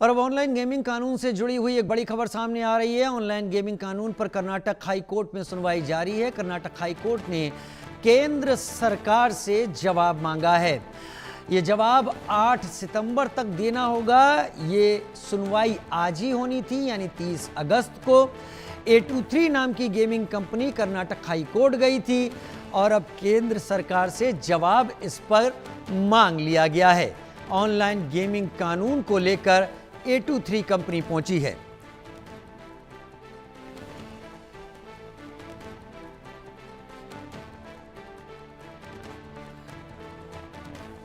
और अब online gaming कानून से जुड़ी हुई एक बड़ी खबर सामने आ रही है। ऑनलाइन गेमिंग कानून पर कर्नाटक हाई कोर्ट में सुनवाई जारी है। कर्नाटक हाई कोर्ट ने केंद्र सरकार से जवाब मांगा है। ये जवाब 8 सितंबर तक देना होगा। ये सुनवाई आज ही होनी थी, यानी 30 अगस्त को। A23 नाम की gaming company Karnataka high court गई थी और अब केंद्र सरकार से जवाब इस पर मांग लिया गया है। ऑनलाइन गेमिंग कानून को लेकर A23 कंपनी पहुंची है।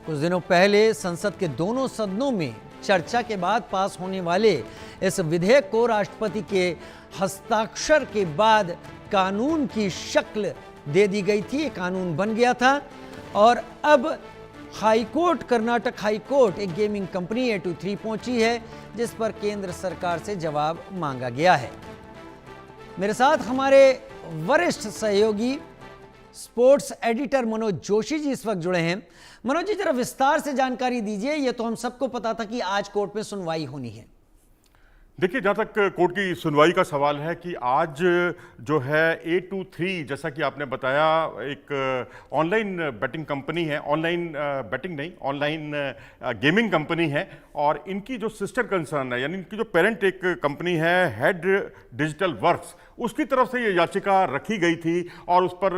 कुछ दिनों पहले संसद के दोनों सदनों में चर्चा के बाद पास होने वाले इस विधेयक को राष्ट्रपति के हस्ताक्षर के बाद कानून की शक्ल दे दी गई थी। कानून बन गया था और अब हाईकोर्ट, कर्नाटक हाईकोर्ट एक गेमिंग कंपनी A23 पहुंची है, जिस पर केंद्र सरकार से जवाब मांगा गया है। मेरे साथ हमारे वरिष्ठ सहयोगी स्पोर्ट्स एडिटर मनोज जोशी जी इस वक्त जुड़े हैं। मनोज जी, जरा विस्तार से जानकारी दीजिए। ये तो हम सबको पता था कि आज कोर्ट में सुनवाई होनी है। देखिए, जहाँ तक कोर्ट की सुनवाई का सवाल है कि आज जो है A23, जैसा कि आपने बताया, एक ऑनलाइन बेटिंग कंपनी है। ऑनलाइन बेटिंग नहीं, ऑनलाइन गेमिंग कंपनी है और इनकी जो सिस्टर कंसर्न है, यानी इनकी जो पेरेंट एक कंपनी है हेड डिजिटल वर्क्स, उसकी तरफ से ये याचिका रखी गई थी और उस पर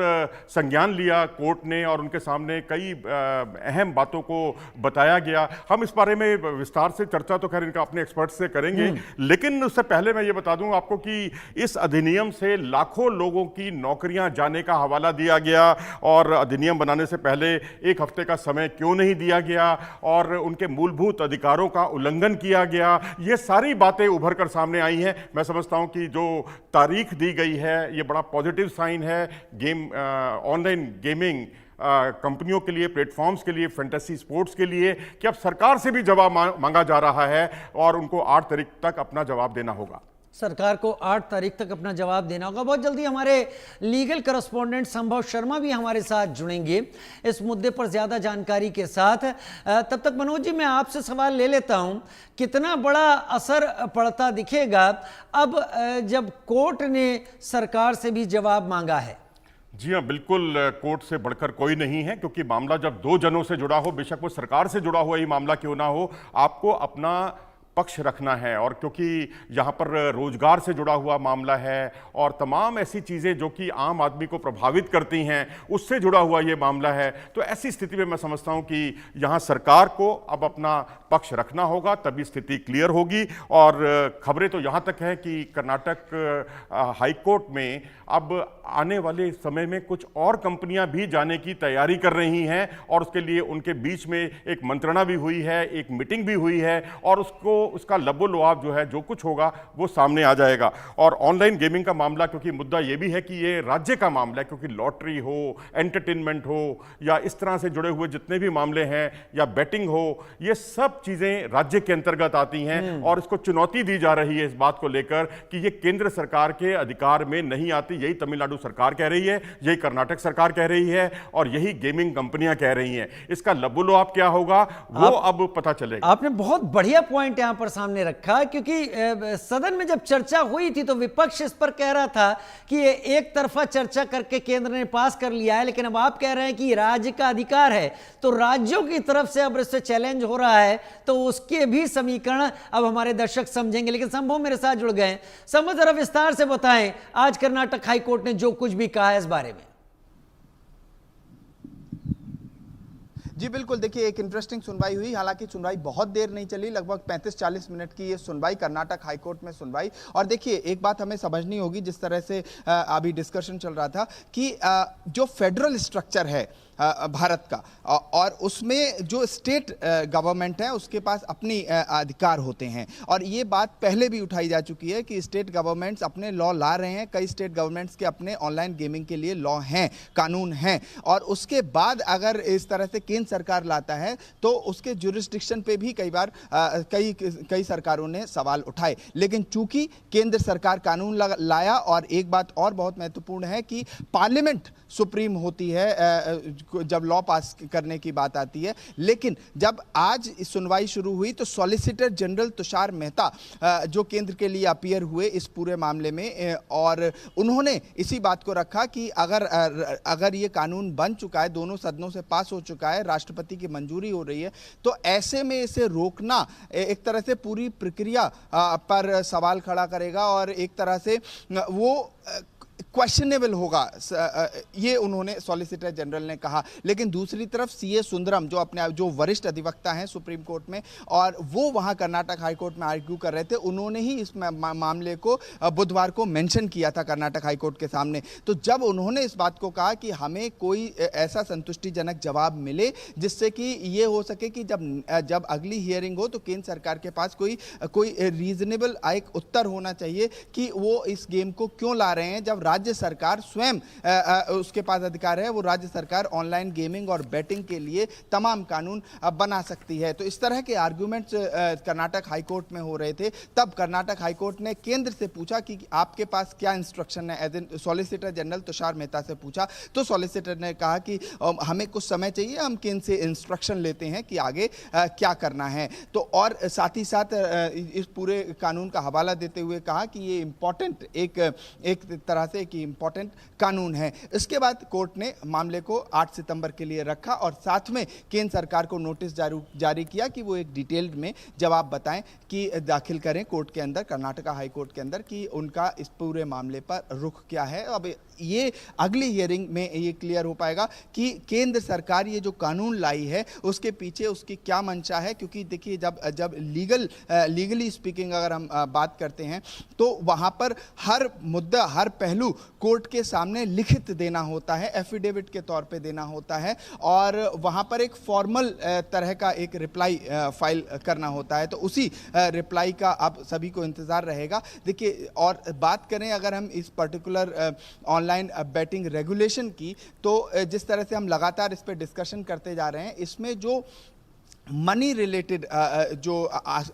संज्ञान लिया कोर्ट ने और उनके सामने कई अहम बातों को बताया गया। हम इस बारे में विस्तार से चर्चा तो खैर इनका अपने एक्सपर्ट से करेंगे, लेकिन उससे पहले मैं ये बता दूं आपको कि इस अधिनियम से लाखों लोगों की नौकरियां जाने का हवाला दिया गया और अधिनियम बनाने से पहले एक हफ्ते का समय क्यों नहीं दिया गया और उनके मूलभूत अधिकारों का उल्लंघन किया गया, ये सारी बातें उभर कर सामने आई हैं। मैं समझता हूं कि जो तारीख दी गई है ये बड़ा पॉजिटिव साइन है ऑनलाइन गेमिंग कंपनियों के लिए, प्लेटफॉर्म्स के लिए, फैंटेसी स्पोर्ट्स के लिए, कि अब सरकार से भी जवाब मांगा जा रहा है और उनको 8 तारीख तक अपना जवाब देना होगा। सरकार को 8 तारीख तक अपना जवाब देना होगा। बहुत जल्दी हमारे लीगल करस्पॉन्डेंट संभव शर्मा भी हमारे साथ जुड़ेंगे इस मुद्दे पर ज्यादा जानकारी के साथ। तब तक मनोज जी, मैं आपसे सवाल ले लेता हूं, कितना बड़ा असर पड़ता दिखेगा अब जब कोर्ट ने सरकार से भी जवाब मांगा है? जी हाँ, बिल्कुल, कोर्ट से बढ़कर कोई नहीं है, क्योंकि मामला जब दो जनों से जुड़ा हो, बेशक वो सरकार से जुड़ा हुआ ही मामला क्यों ना हो, आपको अपना पक्ष रखना है। और क्योंकि यहाँ पर रोजगार से जुड़ा हुआ मामला है और तमाम ऐसी चीज़ें जो कि आम आदमी को प्रभावित करती हैं, उससे जुड़ा हुआ ये मामला है, तो ऐसी स्थिति में मैं समझता हूँ कि यहाँ सरकार को अब अपना पक्ष रखना होगा, तभी स्थिति क्लियर होगी। और खबरें तो यहाँ तक है कि कर्नाटक हाई कोर्ट में अब आने वाले समय में कुछ और कंपनियां भी जाने की तैयारी कर रही हैं और उसके लिए उनके बीच में एक मंत्रणा भी हुई है, एक मीटिंग भी हुई है और उसका लबो-लुआब जो है, जो कुछ होगा वो सामने आ जाएगा। और ऑनलाइन गेमिंग का मामला, क्योंकि मुद्दा ये भी है कि ये राज्य का मामला है, क्योंकि लॉटरी हो, एंटरटेनमेंट हो या इस तरह से जुड़े हुए जितने भी मामले हैं या बैटिंग हो, ये सब चीजें राज्य के अंतर्गत आती हैं और इसको चुनौती दी जा रही है इस बात को लेकर कि ये केंद्र सरकार के अधिकार में नहीं आती। यही तमिलनाडु सरकार कह रही है, यही कर्नाटक सरकार कह रही है और यही गेमिंग कंपनियां कह रही हैं। इसका लबो-लुआब क्या होगा वो अब पता चलेगा। आपने बहुत बढ़िया पॉइंट यहां पर सामने रखा, क्योंकि सदन में जब चर्चा हुई थी तो विपक्ष इस पर कह रहा था कि ये एक तरफा चर्चा करके केंद्र ने पास कर लिया है, लेकिन अब आप कह रहे हैं कि राज्य का अधिकार है, तो राज्यों की तरफ से अब इससे चैलेंज हो रहा है, तो उसके भी समीकरण अब हमारे दर्शक समझेंगे। लेकिन संभव मेरे साथ जुड़ गए। संभव, जरा विस्तार से बताएं आज कर्नाटक हाई कोर्ट ने जो कुछ भी कहा है इस बारे में। जी बिल्कुल, देखिए एक इंटरेस्टिंग सुनवाई हुई। हालांकि सुनवाई बहुत देर नहीं चली, लगभग 35-40 मिनट की ये सुनवाई, कर्नाटक हाईकोर्ट में सुनवाई। और देखिए एक बात हमें समझनी होगी, जिस तरह से अभी डिस्कशन चल रहा था कि जो फेडरल स्ट्रक्चर है भारत का और उसमें जो स्टेट गवर्नमेंट है उसके पास अपनी अधिकार होते हैं। और ये बात पहले भी उठाई जा चुकी है कि स्टेट गवर्नमेंट्स अपने लॉ ला रहे हैं। कई स्टेट गवर्नमेंट्स के अपने ऑनलाइन गेमिंग के लिए लॉ हैं, कानून हैं। और उसके बाद अगर इस तरह से केंद्र केंद्र सरकार लाता है तो उसके जुरिस्डिक्शन पे भी कई बार कई सरकारों ने सवाल उठाए। लेकिन चूंकि केंद्र सरकार कानून लाया, और एक बात और बहुत महत्वपूर्ण है कि पार्लियामेंट सुप्रीम होती है जब लॉ पास करने की बात आती है। लेकिन जब आज सुनवाई शुरू हुई तो सॉलिसिटर जनरल तुषार मेहता जो केंद्र के लिए अपीयर हुए इस पूरे मामले में, और उन्होंने इसी बात को रखा कि अगर ये कानून बन चुका है, दोनों सदनों से पास हो चुका है, राष्ट्रपति की मंजूरी हो रही है, तो ऐसे में इसे रोकना एक तरह से पूरी प्रक्रिया पर सवाल खड़ा करेगा और एक तरह से वो क्वेश्चनेबल होगा, ये उन्होंने सॉलिसिटर जनरल ने कहा। लेकिन दूसरी तरफ सीए सुंदरम जो वरिष्ठ अधिवक्ता हैं सुप्रीम कोर्ट में, और वो वहां कर्नाटक हाई कोर्ट में आर्ग्यू कर रहे थे, उन्होंने ही इस मामले को बुधवार को मेंशन किया था कर्नाटक हाई कोर्ट के सामने। तो जब उन्होंने इस बात को कहा कि हमें कोई ऐसा संतुष्टिजनक जवाब मिले जिससे कि ये हो सके कि जब अगली हियरिंग हो तो केंद्र सरकार के पास कोई रीजनेबल एक उत्तर होना चाहिए कि वो इस गेम को क्यों ला रहे हैं, जब राज्य सरकार स्वयं उसके पास अधिकार है, वो राज्य सरकार ऑनलाइन गेमिंग और बैटिंग के लिए तमाम कानून बना सकती है। तो इस तरह के आर्गुमेंट्स कर्नाटक हाई कोर्ट में हो रहे थे। तब कर्नाटक हाई कोर्ट ने केंद्र से पूछा कि आपके पास क्या इंस्ट्रक्शन है, as an solicitor general Tushar Mehta से पूछा, तो सॉलिसिटर ने कहा कि हमें कुछ समय चाहिए, हम केंद्र से इंस्ट्रक्शन लेते हैं कि आगे क्या करना है। तो और साथ ही साथ इस पूरे कानून का हवाला देते हुए कहा कि ये इंपॉर्टेंट एक तरह से एक इंपॉर्टेंट कानून है। इसके बाद कोर्ट ने मामले को 8 सितंबर के लिए रखा और साथ में केंद्र सरकार को नोटिस जारी किया कि वो एक डिटेल्ड में जवाब बताएं कि दाखिल करें कोर्ट के अंदर, कर्नाटका हाई कोर्ट के अंदर, कि उनका इस पूरे मामले पर रुख क्या है। अब ये अगली हियरिंग में ये क्लियर हो पाएगा कि केंद्र सरकार ये जो कानून लाई है उसके पीछे उसकी क्या मंशा है। क्योंकि देखिए जब लीगली स्पीकिंग अगर हम बात करते हैं तो वहाँ पर हर मुद्दा, हर पहलू कोर्ट के सामने लिखित देना होता है, एफिडेविट के तौर पे देना होता है, और वहाँ पर एक फॉर्मल तरह का एक रिप्लाई फाइल करना होता है। तो उसी रिप्लाई का अब सभी को इंतज़ार रहेगा। देखिए, और बात करें अगर हम इस पर्टिकुलर ऑनलाइन बैटिंग रेगुलेशन की, तो जिस तरह से हम लगातार इस पर डिस्कशन करते जा रहे हैं, इसमें जो मनी रिलेटेड जो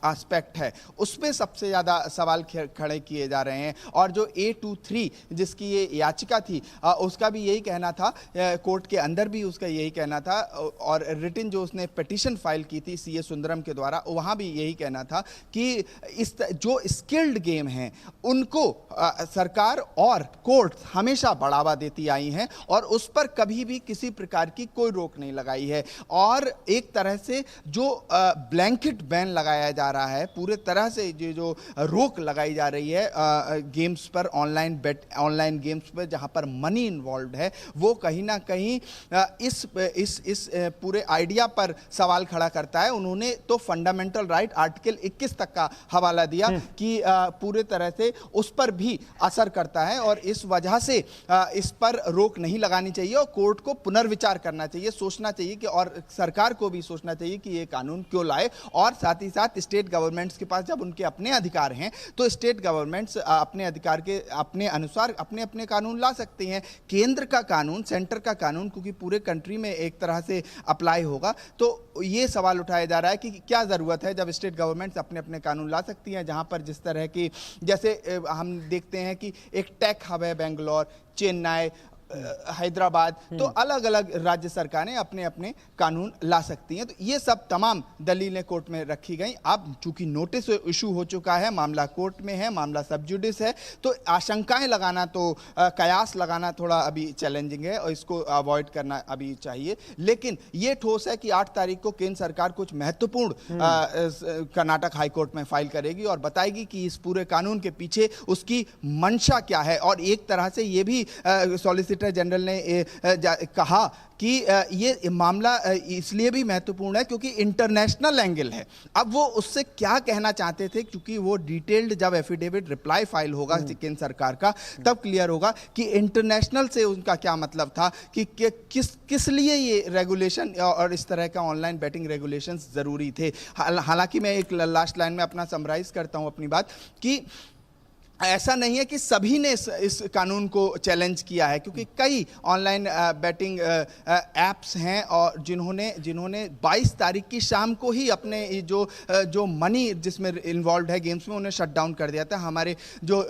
एस्पेक्ट है उस पर सबसे ज़्यादा सवाल खड़े किए जा रहे हैं। और जो A23 जिसकी ये याचिका थी उसका भी यही कहना था, कोर्ट के अंदर भी उसका यही कहना था, और रिटन जो उसने पिटीशन फाइल की थी सीए सुंदरम के द्वारा, वहाँ भी यही कहना था कि जो स्किल्ड गेम हैं उनको सरकार और कोर्ट हमेशा बढ़ावा देती आई हैं और उस पर कभी भी किसी प्रकार की कोई रोक नहीं लगाई है। और एक तरह से जो ब्लैंकेट बैन लगाया जा रहा है, पूरे तरह से जो रोक लगाई जा रही है गेम्स पर, ऑनलाइन गेम्स पर जहां पर मनी इन्वॉल्व है, वो कहीं ना कहीं इस पूरे आइडिया पर सवाल खड़ा करता है। उन्होंने तो फंडामेंटल राइट आर्टिकल 21 तक का हवाला दिया कि पूरे तरह से उस पर भी असर करता है और इस वजह से इस पर रोक नहीं लगानी चाहिए और कोर्ट को पुनर्विचार करना चाहिए, सोचना चाहिए कि, और सरकार को भी सोचना चाहिए कि ये कानून क्यों लाए। और साथ ही साथ स्टेट गवर्नमेंट्स के पास जब उनके अपने अधिकार हैं तो स्टेट गवर्नमेंट्स अपने अधिकार के अपने अनुसार अपने अपने कानून ला सकती हैं। केंद्र का कानून, सेंटर का कानून क्योंकि पूरे कंट्री में एक तरह से अप्लाई होगा, तो ये सवाल उठाया जा रहा है कि क्या ज़रूरत है जब स्टेट गवर्नमेंट्स अपने अपने कानून ला सकती हैं, जहां पर जिस तरह की, जैसे हम देखते हैं कि एक टेक हब है बेंगलोर, चेन्नई, हैदराबाद, तो अलग अलग राज्य सरकारें अपने अपने कानून ला सकती हैं। तो ये सब तमाम दलीलें कोर्ट में रखी गई। अब चूंकि नोटिस इशू हो चुका है, मामला कोर्ट में है, मामला सब जुडिस है, तो आशंकाएं लगाना, तो कयास लगाना थोड़ा अभी चैलेंजिंग है और इसको अवॉइड करना अभी चाहिए। लेकिन ये ठोस है कि 8 तारीख को केंद्र सरकार कुछ महत्वपूर्ण कर्नाटक हाईकोर्ट में फाइल करेगी और बताएगी कि इस पूरे कानून के पीछे उसकी मंशा क्या है। और एक तरह से ये भी सॉलिसिटर जनरल ने कहा कि ये मामला इसलिए भी महत्वपूर्ण है क्योंकि इंटरनेशनल एंगल है। अब वो उससे क्या कहना चाहते थे, क्योंकि वो डिटेल्ड जब एफिडेविट रिप्लाई फाइल होगा केंद्र सरकार का, तब क्लियर होगा कि इंटरनेशनल से उनका क्या मतलब था, कि किस लिए ये रेगुलेशन और इस तरह का ऑनलाइन बैटिंग रेगुलेशंस जरूरी थे। हालांकि मैं एक लास्ट लाइन में अपना समराइज करता हूं अपनी बात, कि ऐसा नहीं है कि सभी ने इस कानून को चैलेंज किया है, क्योंकि कई ऑनलाइन बैटिंग एप्स हैं और जिन्होंने 22 तारीख की शाम को ही अपने जो मनी जिसमें इन्वॉल्व है गेम्स में, उन्हें शट डाउन कर दिया था। हमारे जो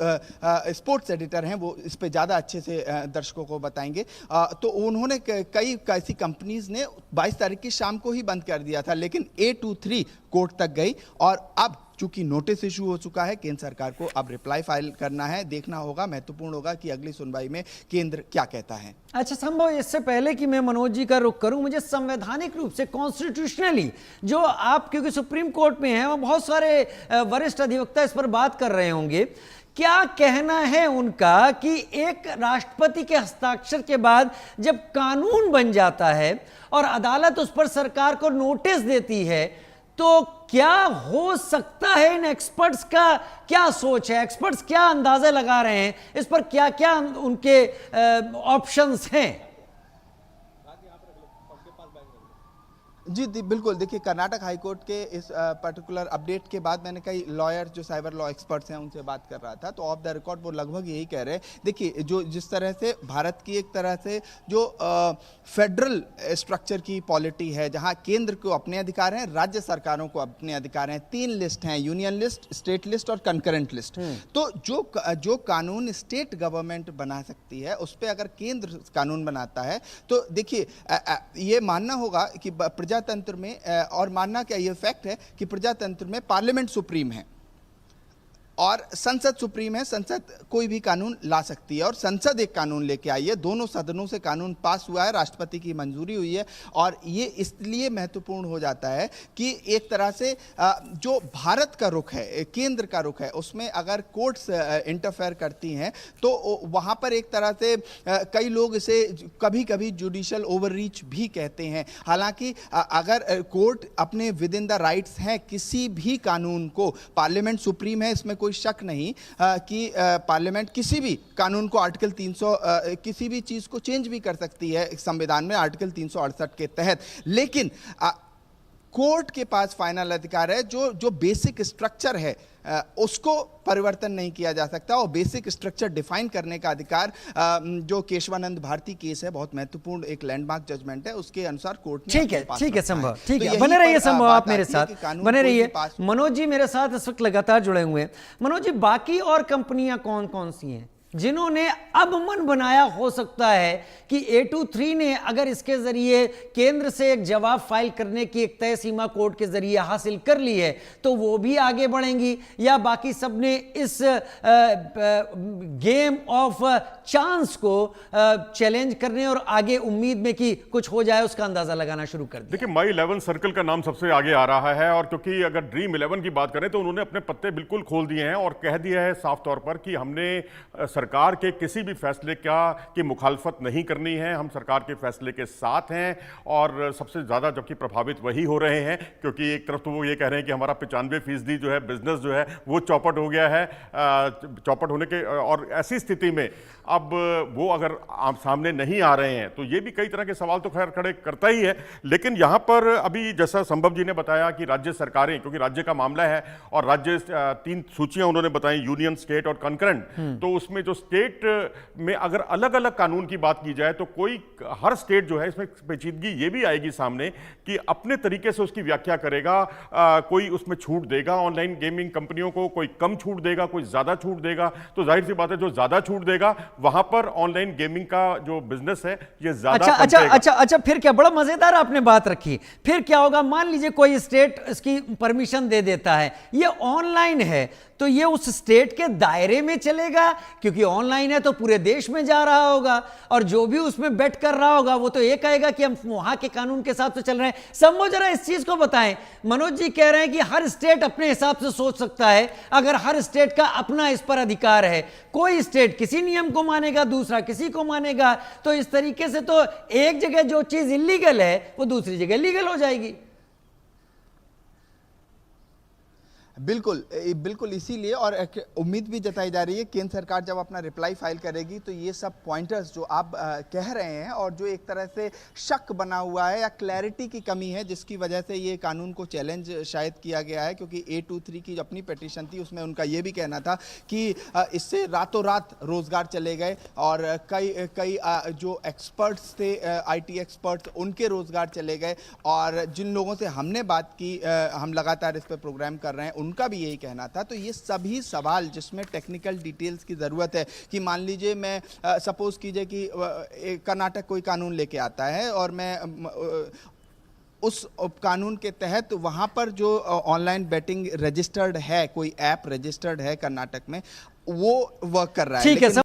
स्पोर्ट्स एडिटर हैं वो इस पे ज़्यादा अच्छे से दर्शकों को बताएंगे। तो उन्होंने कई ऐसी कंपनीज ने 22 तारीख की शाम को ही बंद कर दिया था, लेकिन A23 कोर्ट तक गई और अब चूंकि नोटिस इशू हो चुका है, केंद्र सरकार को अब रिप्लाई फाइल करना है। देखना होगा, महत्वपूर्ण होगा कि अगली सुनवाई में केंद्र क्या कहता है। अच्छा संभव, इससे पहले कि मैं मनोज जी का रुख करूं, मुझे संवैधानिक रूप से कॉन्स्टिट्यूशनली जो आप, क्योंकि सुप्रीम कोर्ट में हैं और बहुत सारे वरिष्ठ अधिवक्ता इस पर बात कर रहे होंगे, क्या कहना है उनका कि एक राष्ट्रपति के हस्ताक्षर के बाद जब कानून बन जाता है और अदालत उस पर सरकार को नोटिस देती है, तो क्या हो सकता है? इन एक्सपर्ट्स का क्या सोच है? एक्सपर्ट्स क्या अंदाजे लगा रहे हैं? इस पर क्या क्या उनके ऑप्शंस हैं? जी बिल्कुल, देखिए कर्नाटक हाईकोर्ट के इस पर्टिकुलर अपडेट के बाद मैंने कई लॉयर जो साइबर लॉ एक्सपर्ट्स हैं उनसे बात कर रहा था, तो ऑफ द रिकॉर्ड वो लगभग यही कह रहे हैं। देखिए जिस तरह से भारत की एक तरह से जो फेडरल स्ट्रक्चर की पॉलिटी है, जहां केंद्र को अपने अधिकार हैं, राज्य सरकारों को अपने अधिकार हैं, 3 लिस्ट हैं, यूनियन लिस्ट, स्टेट लिस्ट और कंकरेंट लिस्ट। तो जो कानून स्टेट गवर्नमेंट बना सकती है उस पर अगर केंद्र कानून बनाता है, तो देखिए ये मानना होगा कि प्रजातंत्र में, और मानना क्या ये फैक्ट है कि प्रजातंत्र में पार्लियामेंट सुप्रीम है और संसद सुप्रीम है। संसद कोई भी कानून ला सकती है और संसद एक कानून लेके आई है, दोनों सदनों से कानून पास हुआ है, राष्ट्रपति की मंजूरी हुई है। और ये इसलिए महत्वपूर्ण हो जाता है कि एक तरह से जो भारत का रुख है, केंद्र का रुख है, उसमें अगर कोर्ट्स इंटरफेयर करती हैं तो वहाँ पर एक तरह से कई लोग इसे कभी कभी जुडिशल ओवररीच भी कहते हैं। हालांकि अगर कोर्ट अपने विद इन द राइट्स हैं किसी भी कानून को, पार्लियामेंट सुप्रीम है, इसमें कोई शक नहीं कि पार्लियामेंट किसी भी कानून को आर्टिकल 300 किसी भी चीज को चेंज भी कर सकती है संविधान में आर्टिकल 368 के तहत। लेकिन कोर्ट के पास फाइनल अधिकार है, जो बेसिक स्ट्रक्चर है उसको परिवर्तन नहीं किया जा सकता, और बेसिक स्ट्रक्चर डिफाइन करने का अधिकार जो केशवानंद भारती केस है, बहुत महत्वपूर्ण एक लैंडमार्क जजमेंट है, उसके अनुसार कोर्ट ने ठीक है संभव, ठीक है, बने रहिए संभव, आप मेरे साथ बने रहिए। मनोज जी मेरे साथ इस वक्त लगातार जुड़े हुए हैं। मनोज जी, बाकी और कंपनियां कौन कौन सी हैं जिन्होंने अब मन बनाया, हो सकता है कि A23 ने अगर इसके जरिए केंद्र से एक जवाब फाइल करने की एक तय सीमा कोर्ट के जरिए हासिल कर ली है, तो वो भी आगे बढ़ेंगी, या बाकी सब ने इस गेम ऑफ चांस को चैलेंज करने और आगे उम्मीद में कि कुछ हो जाए उसका अंदाजा लगाना शुरू कर दिया? देखिए, माई 11 सर्कल का नाम सबसे आगे आ रहा है, और क्योंकि अगर ड्रीम 11 की बात करें तो उन्होंने अपने पत्ते बिल्कुल खोल दिए हैं और कह दिया है साफ तौर पर कि हमने सरकार के किसी भी फैसले की मुखालफत नहीं करनी है, हम सरकार के फैसले के साथ हैं। और सबसे ज़्यादा जबकि प्रभावित वही हो रहे हैं, क्योंकि एक तरफ तो वो ये कह रहे हैं कि हमारा 95% जो है बिजनेस जो है वो चौपट हो गया है, चौपट होने के, और ऐसी स्थिति में अब वो अगर आप सामने नहीं आ रहे हैं तो ये भी कई तरह के सवाल तो खैर खड़े करता ही है। लेकिन यहाँ पर अभी जैसा संभव जी ने बताया कि राज्य सरकारें, क्योंकि राज्य का मामला है और राज्य 3 सूचियां उन्होंने बताई, यूनियन, स्टेट और कंकरेंट, तो उसमें जो स्टेट में अगर अलग अलग कानून की बात की जाए तो हर स्टेट जो है इसमें पेचीदगी ये भी आएगी सामने कि अपने तरीके से उसकी व्याख्या करेगा। कोई उसमें छूट देगा ऑनलाइन गेमिंग कंपनियों को, कोई कम छूट देगा, कोई ज्यादा छूट देगा। तो जाहिर सी बात है जो ज्यादा छूट देगा वहां पर ऑनलाइन गेमिंग का जो बिजनेस है ये ज्यादा अच्छा, फिर क्या बड़ा मजेदार आपने बात रखी। फिर क्या होगा, मान लीजिए कोई स्टेट इसकी परमिशन दे देता है, ये ऑनलाइन है, तो ये उस स्टेट के दायरे में चलेगा, क्योंकि ऑनलाइन है तो पूरे देश में जा रहा होगा, और जो भी उसमें बेट कर रहा होगा वो तो ये कहेगा कि हम वहां के कानून के हिसाब से चल रहे हैं। संभव जरा इस चीज को बताएं। मनोज जी कह रहे हैं कि हर स्टेट अपने हिसाब से सोच सकता है, अगर हर स्टेट का अपना इस पर अधिकार है, कोई स्टेट किसी नियम को मानेगा, दूसरा किसी को मानेगा, तो इस तरीके से तो एक जगह जो चीज इलीगल है वो दूसरी जगह लीगल हो जाएगी। बिल्कुल इसीलिए, और एक उम्मीद भी जताई जा रही है केंद्र सरकार जब अपना रिप्लाई फाइल करेगी तो ये सब पॉइंटर्स जो आप कह रहे हैं और जो एक तरह से शक बना हुआ है या क्लैरिटी की कमी है जिसकी वजह से ये कानून को चैलेंज शायद किया गया है, क्योंकि 823 की जो अपनी पिटीशन थी उसमें उनका ये भी कहना था कि इससे रातों रात रोजगार चले गए और कई जो एक्सपर्ट्स थे, IT एक्सपर्ट्स, उनके रोजगार चले गए। और जिन लोगों से हमने बात की, हम लगातार इस पर प्रोग्राम कर रहे हैं, उनका भी यही कहना था। तो ये सभी सवाल जिसमें टेक्निकल डिटेल्स की ज़रूरत है कि मान लीजिए मैं सपोज कीजिए कि कर्नाटक कोई कानून लेके आता है और मैं उस कानून के तहत वहाँ पर जो ऑनलाइन बेटिंग रजिस्टर्ड है, कोई ऐप रजिस्टर्ड है कर्नाटक में, वो वर्क कर रहा है। ठीक है।